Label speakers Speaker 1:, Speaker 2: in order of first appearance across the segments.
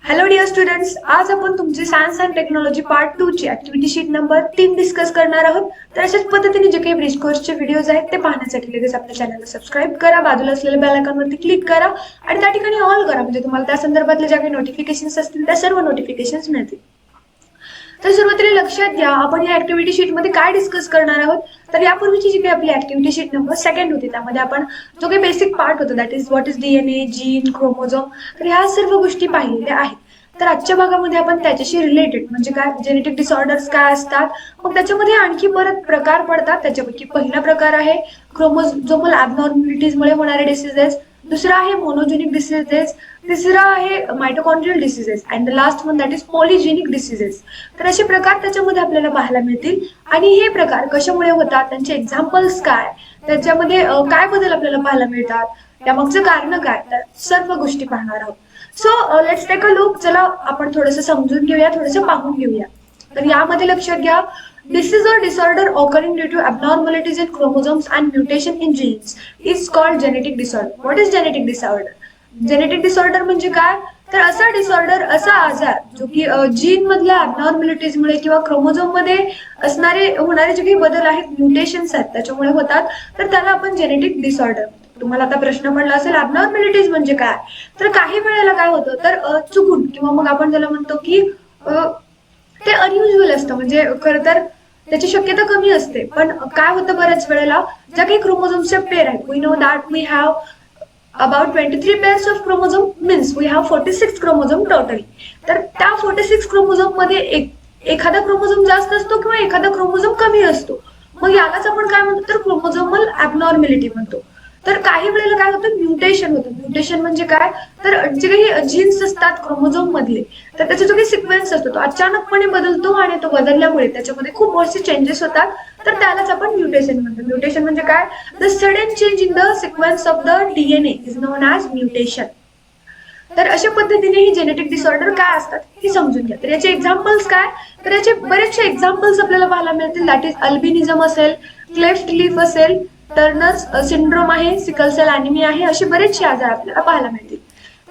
Speaker 1: Hello dear students, आज आपण तुमची सायन्स अँड टेक्नॉलॉजी पार्ट 2 ची ऍक्टिव्हिटी शीट नंबर 3 डिस्कस करणार आहोत. तर अशाच पद्धतीने जे काही ब्रिज कोर्सचे व्हिडिओज आहेत ते पाहण्यासाठी लगेच आपल्या चॅनलला सबस्क्राईब करा, बाजूला असलेल्या बेल आयकॉनवरती क्लिक करा आणि त्या ठिकाणी ऑल करा, म्हणजे तुम्हाला त्या संदर्भातले ज्या काही नोटिफिकेशन्स असतील त्या सर्व नोटिफिकेशन्स मिळतील. तर सुरुवातीला लक्षात घ्या, आपण या ऍक्टिव्हिटी शीट मध्ये काय डिस्कस करणार आहोत. तर यापूर्वीची जी काही आपली ऍक्टिव्हिटी शीट नंबर 2 होती त्यामध्ये आपण जो काही बेसिक पार्ट होता that is what is DNA, gene, chromosome, तर ह्या सर्व गोष्टी पाहिलेल्या आहेत. तर आजच्या भागामध्ये आपण त्याच्याशी रिलेटेड म्हणजे काय जेनेटिक डिसऑर्डर्स काय असतात, मग त्याच्यामध्ये आणखी परत प्रकार पडतात. त्याच्यापैकी पहिला प्रकार आहे क्रोमोझोमल ॲबनॉर्मॅलिटीजमुळे होणारे डिसीजेस, दुसरा आहे मोनोजेनिक डिसीजेस, तिसरा आहे mitochondrial diseases and the last one that is polygenic diseases. तर असे प्रकार त्याच्यामध्ये आपल्याला पाहायला मिळतील आणि हे प्रकार कशामुळे होतात, त्यांचे एक्झाम्पल्स काय, त्याच्यामध्ये काय बदल आपल्याला पाहायला मिळतात, त्यामागचं कारण काय, तर सर्व गोष्टी पाहणार आहोत. So let's take a look. चला आपण थोडंसं समजून घेऊया, थोडंसं पाहून घेऊया. तर यामध्ये लक्षात घ्या, disease or disorder occurring due to abnormalities in chromosomes and mutation in genes is called genetic disorder. What is genetic disorder? Genetic disorder म्हणजे काय, तर असा डिसऑर्डर, असा आजार जो की जीन मधल्या ॲबनॉर्मॅलिटीजमुळे किंवा क्रोमोझोम मध्ये होणारे जे काही बदल आहेत, म्युटेशन्स आहेत, त्याच्यामुळे होतात. तर त्याला आपण जेनेटिक डिसऑर्डर. तुम्हाला आता प्रश्न पडला असेल ॲबनॉर्मॅलिटीज म्हणजे काय, तर काही वेळेला काय होतं, तर चुकून किंवा मग आपण ज्याला म्हणतो की ते अनयुज्युअल असतं, म्हणजे खरं तर त्याची शक्यता कमी असते. पण काय होतं, बऱ्याच वेळेला ज्या काही क्रोमोझोम्सचे पेअर आहेत, we know that we have about 23 pairs of chromosome, means we have 46 chromosome totally. तर त्या 46 क्रोमोझोम मध्ये एखादा क्रोमोझोम जास्त असतो किंवा एखादा क्रोमोझोम कमी असतो. मग यालाच आपण काय म्हणतो, तर क्रोमोझोमल ॲबनॉर्मॅलिटी म्हणतो. तर काही वेळेला काय होतं, म्युटेशन होतं. म्युटेशन म्हणजे काय, तर जे काही जीन्स असतात क्रोमोझोम मधले, तर त्याचा जो काही सिक्वेन्स असतो तो अचानकपणे बदलतो आणि तो बदलल्यामुळे त्याच्यामध्ये खूप मोठे चेंजेस होतात. तर त्यालाच आपण म्युटेशन म्हणतो. म्युटेशन म्हणजे काय, the sudden change in the sequence of the DNA is non as mutation. तर अशा पद्धतीने ही जेनेटिक डिसऑर्डर काय असतात हे समजून घ्या. तर याचे एक्झाम्पल्स काय, तर याचे बरेचसे एक्झाम्पल्स आपल्याला पाहायला मिळतील. दॅट इज अल्बिनिझम असेल, क्लेफ्ट लीफ असेल, टर्नर्स सिंड्रोम आहे, सिकल सेल ॲनिमिया आहे, असे बरेचसे आजार आपल्याला पाहायला मिळतील.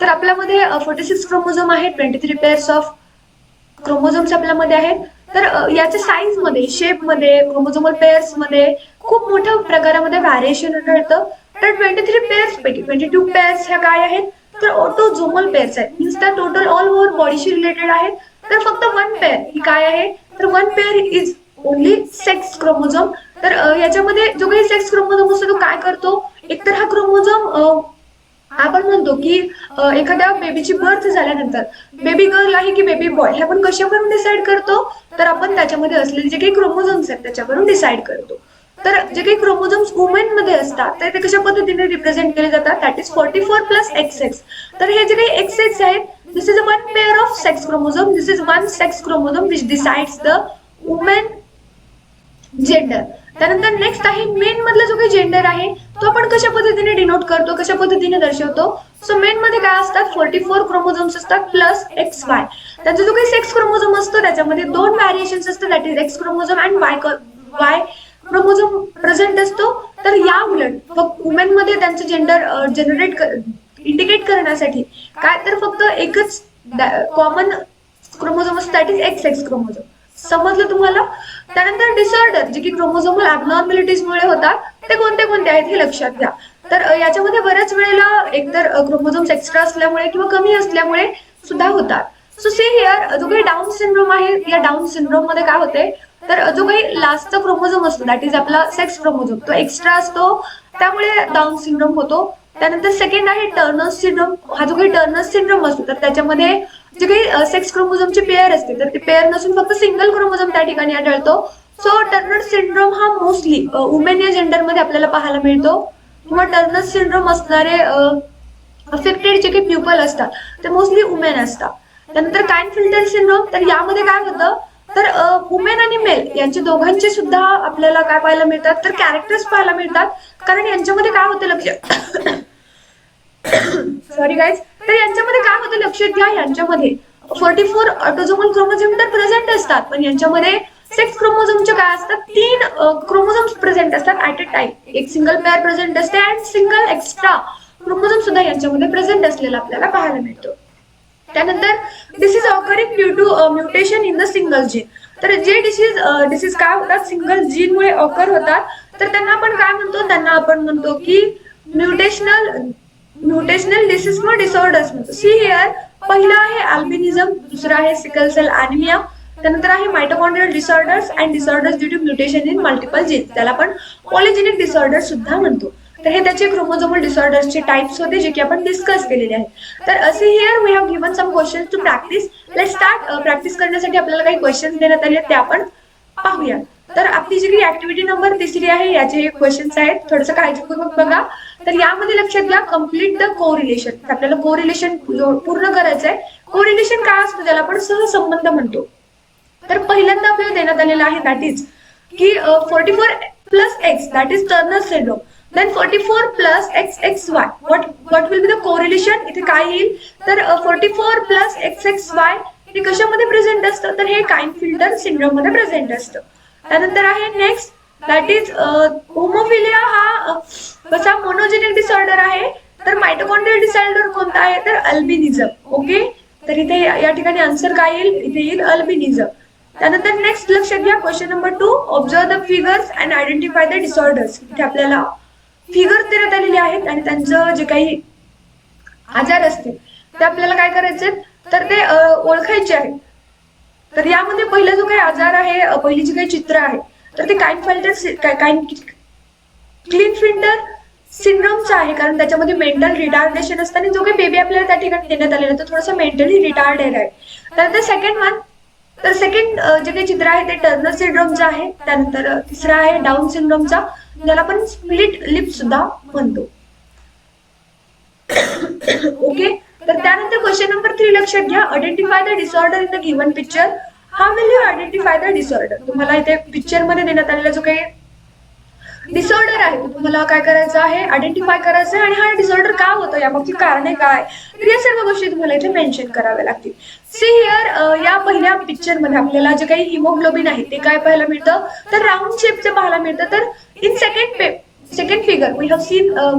Speaker 1: तर आपल्यामध्ये 46 क्रोमोझोम आहेत, 23 पेअर्स ऑफ क्रोमोझोम्स आपल्यामध्ये आहेत. तर याच्या साईज मध्ये, शेप मध्ये, क्रोमोझोमल पेअर्स मध्ये खूप मोठ्या प्रकारामध्ये व्हॅरिएशन आढळतं. तर 23 पेअर्स पैकी 22 पेअर्स ह्या काय आहेत, तर ऑटोझोमल पेअर्स आहेत, मीन्स त्या टोटल ऑल ओव्हर बॉडीशी रिलेटेड आहेत. तर फक्त वन पेअर ही काय आहे, तर one pair is only sex chromosome. तर याच्यामध्ये जो काही सेक्स क्रोमोझोम असतो तो काय करतो, एकतर हा क्रोमोझोम आपण म्हणतो की एखाद्या बेबीची बर्थ झाल्यानंतर बेबी गर्ल आहे की बेबी बॉय हे आपण कशावरून डिसाईड करतो, तर आपण त्याच्यामध्ये असलेले जे काही क्रोमोझोम्स आहेत त्याच्यावरून डिसाईड करतो. तर जे काही क्रोमोझोम्स वुमेन मध्ये असतात तर ते कशा पद्धतीने रिप्रेझेंट केले जातात, दॅट इज 44 प्लस XX. तर हे जे काही XX आहेत, this is one pair of sex chromosome, this is one sex chromosome which decides the women gender. त्यानंतर नेक्स्ट आहे मेन मधला जो काही जेंडर आहे तो आपण कशा पद्धतीने डिनोट करतो, कशा पद्धतीने दर्शवतो. सो मेन मध्ये काय असतात, 44 क्रोमोझोम्स असतात प्लस XY. त्यांचा जो काही सेक्स क्रोमोझोम असतो त्याच्यामध्ये दोन व्हॅरिएशन्स असतात, that is X chromosome and Y chromosome present असतो. तर या उलट फक्त वुमेन मध्ये त्यांचं जेंडर इंडिकेट करण्यासाठी काय, तर फक्त एकच कॉमन क्रोमोझोम असतो, दॅट इज XX क्रोमोझोम. समजलं तुम्हाला. त्यानंतर डिसऑर्डर जे की क्रोमोझोमल ॲबनॉर्मॅलिटीजमुळे होतात ते कोणते कोणते आहेत हे लक्षात घ्या. तर याच्यामध्ये बऱ्याच वेळेला एकतर क्रोमोझोम्स एक्स्ट्रा असल्यामुळे किंवा कमी असल्यामुळे सुद्धा होतात. सो सी हिअर, जो काही डाऊन सिंड्रोम आहे, या डाऊन सिंड्रोम मध्ये काय होते, तर जो काही लास्टचा क्रोमोझोम असतो दॅट इज आपला सेक्स क्रोमोझोम तो एक्स्ट्रा असतो, त्यामुळे डाऊन सिंड्रोम होतो. त्यानंतर सेकंड आहे टर्नर्स सिंड्रोम. हा जो काही टर्नर्स सिंड्रोम असतो तर त्याच्यामध्ये जे काही सेक्स क्रोमोझोमचे पेअर असते तर ते पेअर नसून फक्त सिंगल क्रोमोझोम त्या ठिकाणी आढळतो. सो टर्नर सिंड्रोम हा मोस्टली वुमेन या जेंडरमध्ये आपल्याला पाहायला मिळतो. किंवा टर्नर सिंड्रोम असणारे अफेक्टेड जे काही प्युपल असतात ते मोस्टली वुमेन असतात. त्यानंतर काइनफिल्टर सिंड्रोम, तर यामध्ये काय होतं, तर वुमेन आणि मेल यांचे दोघांचे सुद्धा आपल्याला काय पाहायला मिळतात, तर कॅरेक्टर्स पाहायला मिळतात. कारण यांच्यामध्ये काय होतं, लक्ष सॉरी गाईज, तर यांच्यामध्ये काय होतं लक्षात घ्या, यांच्यामध्ये 44 ऑटोझोमल क्रोमोझोम तर प्रेझेंट असतात, पण यांच्यामध्ये सेक्स क्रोमोझोमचे काय असतात, 3 क्रोमोझोम्स प्रेझेंट असतात ऍट अ टाइम. एक सिंगल पेअर प्रेझेंट असते आणि सिंगल एक्स्ट्रा क्रोमोझोम सुद्धा यांच्यामध्ये प्रेझेंट असलेला आपल्याला पाहायला मिळतो. त्यानंतर disease occurring due to mutation in the single gene. तर जे डिसीज काय होतात सिंगल जीन मुळे ऑकर होतात तर त्यांना आपण काय म्हणतो, त्यांना आपण म्हणतो की म्युटेशनल डिसीज किंवा डिसऑर्डर्स म्हणतो. सी हिअर, पहिला आहे अल्बिनिझम, दुसरा आहे सिकल सेल ॲनिमिया, त्यानंतर आहे mitochondrial disorders and disorders due to mutation in multiple genes, त्याला आपण पॉलिजेनिक डिसऑर्डर सुद्धा म्हणतो. तर हे त्याचे क्रोमोझोमल डिसऑर्डर्सचे टाइप्स होते जे की आपण डिस्कस केलेले आहेत. तर असे here we have given some questions to practise. Let's start. Practice करण्यासाठी आपल्याला काही क्वेश्चन्स देण्यात आले ते आपण पाहूया. तर आपली जी काही ऍक्टिव्हिटी नंबर 3 आहे याचे क्वेश्चन्स आहेत, थोडंसं काळजीपूर्वक बघा. तर यामध्ये लक्षात घ्या कम्प्लीट द कोरिलेशन. आपल्याला कोरिलेशन पूर्ण करायचं आहे. कोरिलेशन काय असतं त्याला आपण सहसंबंध म्हणतो. तर पहिल्यांदा आपल्याला देण्यात आलेलं आहे दॅट इज की 44 plus x that is Turner syndrome. Then 44 plus XXY. What will be the correlation? इथे काय येईल तर 44 plus XXY हे कशामध्ये प्रेझेंट असतं तर हे काइनफिल्टर सिंड्रोम मध्ये प्रेझेंट असतं. त्यानंतर आहे नेक्स्ट दॅट इज होमोफिलिया. हा कसा मोनोजेनिक डिसऑर्डर आहे. तर मायटोकॉन्ड्रियल डिसऑर्डर कोणता आहे तर अल्बिनिझम. ओके, तर इथे या ठिकाणी आन्सर काय येईल, इथे येईल अल्बिनिझम. त्यानंतर नेक्स्ट लक्षात घ्या question number 2. Observe the figures and identify the disorders. इथे आपल्याला फिगर देण्यात आलेले आहेत आणि त्यांचं जे काही आजार असतील ते आपल्याला काय करायचे तर ते ओळखायचे आहेत. तर यामध्ये पहिला जो काही आजार आहे, पहिली जी काही चित्र आहे तर ते क्लिनफिल्टर सिंड्रोमचा आहे, कारण त्याच्यामध्ये मेंटल रिटार्डेशन असतं आणि जो काही बेबी आपल्याला त्या ठिकाणी देण्यात आलेला तो थोडासा मेंटली रिटार्डेड आहे. त्यानंतर सेकंड जे काही चित्र आहे ते टर्नर सिंड्रोमचं आहे. त्यानंतर तिसरा आहे डाऊन सिंड्रोमचा, ज्याला आपण स्प्लिट लिप सुद्धा म्हणतो. ओके, तर त्यानंतर क्वेश्चन नंबर 3 लक्षात घ्या. Identify the disorder in the given picture. How will you identify the disorder. तुम्हाला इथे पिक्चर मध्ये देण्यात आलेला जो काही डिसऑर्डर आहे तो तुम्हाला काय करायचं आहे, आयडेंटिफाय करायचं आहे आणि हा डिसऑर्डर का होतो, यामागची कारणे काय, तर या सर्व गोष्टी तुम्हाला इथे मेन्शन कराव्या लागतील. सी हिअर, या पहिल्या पिक्चर मध्ये आपल्याला जे काही हिमोग्लोबिन आहे ते काय पाहायला मिळतं तर राऊंड शेपचं पाहायला मिळतं. तर in second figure we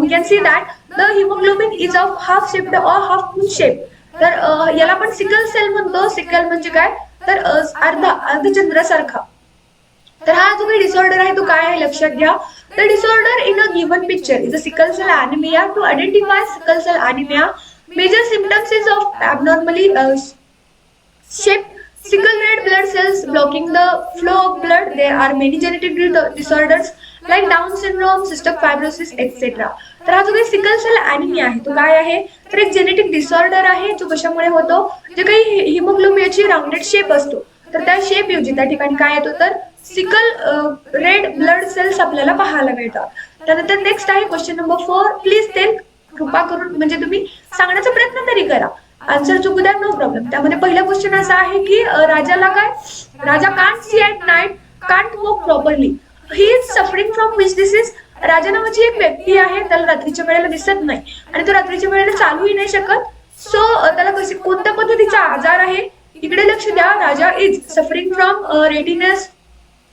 Speaker 1: can see that the hemoglobin is of half shaped or half moon shape. तर याला आपण सिकल सेल म्हणतो. सिकल म्हणजे काय तर अर्धचंद्रासारखा. तर हा जो काही डिसऑर्डर आहे तो काय आहे लक्षात घ्या. तर disorder in a given picture is a sickle cell anaemia. To identify sickle cell anaemia major symptoms is of abnormally shaped sickle red blood cells blocking the flow of blood. There are many genetic disorders like Down syndrome, cystic fibrosis, etc. तर हा जो काही sickle cell anaemia आहे तो काय आहे तर एक जेनेटिक डिसऑर्डर आहे जो कशामुळे होतो, जे काही हिमोग्लोबिनची राउंडेड शेप असतो तर त्या शेप ऐवजी त्या ठिकाणी काय येतो तर सिकल रेड ब्लड सेल्स आपल्याला पाहायला मिळतात. त्यानंतर नेक्स्ट आहे क्वेश्चन नंबर 4. Please tail. कृपा करून म्हणजे तुम्ही सांगण्याचा प्रयत्न तरी करा. आन्सर चुकू द्या, नो प्रॉब्लेम. त्यामध्ये पहिला क्वेश्चन असा आहे की राजाला काय, Raja can't see at night, can't walk properly. He is suffering from which disease. Raja नावाची एक व्यक्ती आहे, त्याला रात्रीच्या वेळेला दिसत नाही आणि तो रात्रीच्या वेळेला चालूही नाही शकत. सो त्याला कोणत्या पद्धतीचा आजार आहे, इकडे लक्ष द्या. राजा इज सफरिंग फ्रॉम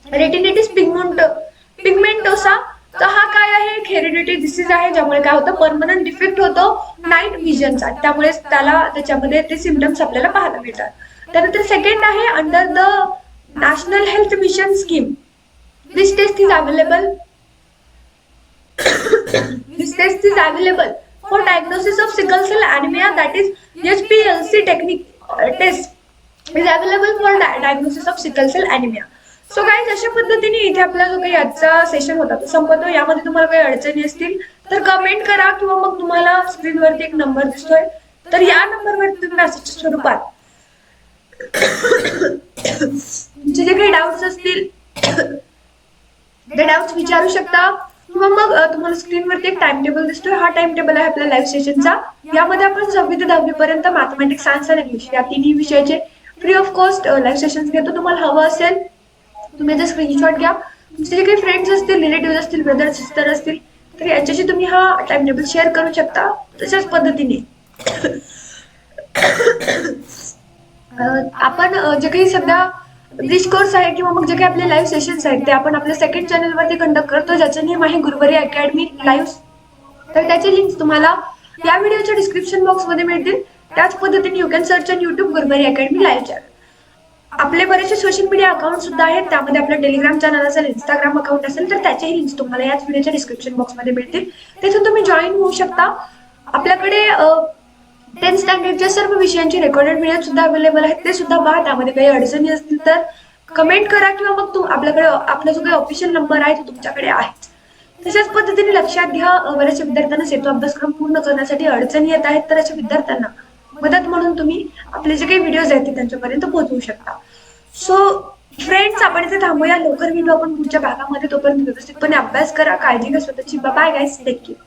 Speaker 1: रेटिनिटिस पिगमेंटोसा. तर हा काय आहे हेरिडिटरी डिसीज आहे, ज्यामुळे काय होतं परमनंट डिफेक्ट होतो नाईट व्हिजनचा, त्यामुळे त्याच्यामध्ये ते सिम्पटम्स आपल्याला पाहायला मिळतात. त्यानंतर सेकंड आहे under the national health mission scheme this test is available for diagnosis of sickle cell anaemia. That is HPLC technique test is available for diagnosis of sickle cell anaemia. So guys अशा पद्धतीने इथे आपला जो काही आजचा session होता तो संपतो. यामध्ये तुम्हाला काही अडचणी असतील तर कमेंट करा किंवा मग तुम्हाला स्क्रीनवरती एक नंबर दिसतोय तर या नंबरवरती तुम्ही मेसेजच्या स्वरूपात तुमचे जे काही डाऊट्स असतील ते डाऊट्स विचारू शकता किंवा मग तुम्हाला स्क्रीनवरती एक टाइम टेबल दिसतोय. हा टाइम टेबल आहे आपल्या लाईव्ह सेशनचा. यामध्ये आपण 6वी ते 10वी पर्यंत मॅथमॅटिक्स, सायन्स आणि इंग्लिश या तिन्ही विषयाचे free of cost live sessions घेतो. तुम्हाला हवं असेल तुम्ही याचा स्क्रीनशॉट घ्या. तुमचे जे काही फ्रेंड्स असतील, रिलेटिव्ह असतील, ब्रदर सिस्टर असतील तर यांच्याशी तुम्ही हा टाइम टेबल शेअर करू शकता. तशाच पद्धतीने आपण जे काही सध्या ब्रिज कोर्स आहे किंवा मग जे काही आपले लाईव्ह सेशन्स आहेत ते आपण आपल्या सेकंड चॅनलवरती कंडक्ट करतो, ज्याचं नेम आहे गुरुवारी अकॅडमी लाईव्ह. तर त्याचे लिंक्स तुम्हाला या व्हिडिओच्या डिस्क्रिप्शन बॉक्समध्ये मिळतील. त्याच पद्धतीने you can search on YouTube Gurubari academy live channel. आपले बरेचसे सोशल मीडिया अकाउंट सुद्धा आहेत, त्यामध्ये आपलं टेलिग्राम चॅनल असेल, इंस्टाग्राम अकाउंट असेल, तर त्याचेही लिंक्स तुम्हाला याच व्हिडिओच्या डिस्क्रिप्शन बॉक्समध्ये मिळतील. तिथून तुम्ही जॉईन होऊ शकता. आपल्याकडे 10th स्टँडर्डच्या सर्व विषयांची रेकॉर्डेड व्हिडिओ सुद्धा अवेलेबल आहेत, ते सुद्धा पहा. त्यामध्ये काही अडचणी असतील तर कमेंट करा किंवा मग आपल्याकडे आपला जो काही ऑफिशियल नंबर आहे तो तुमच्याकडे आहे. तशाच पद्धतीने लक्षात घ्या, बऱ्याचशा विद्यार्थ्यांना सेतू अभ्यासक्रम पूर्ण करण्यासाठी अडचणी येत आहेत, तर अशा विद्यार्थ्यांना मदत म्हणून तुम्ही आपले जे काही व्हिडिओज आहेत ते त्यांच्यापर्यंत पोहोचवू शकता. सो फ्रेंड्स, आपण इथे थांबूया. लवकर भेटू आपण पुढच्या भागामध्ये. तोपर्यंत व्यवस्थितपणे अभ्यास करा, काळजी घ्या स्वतःची. Bye guys, take care.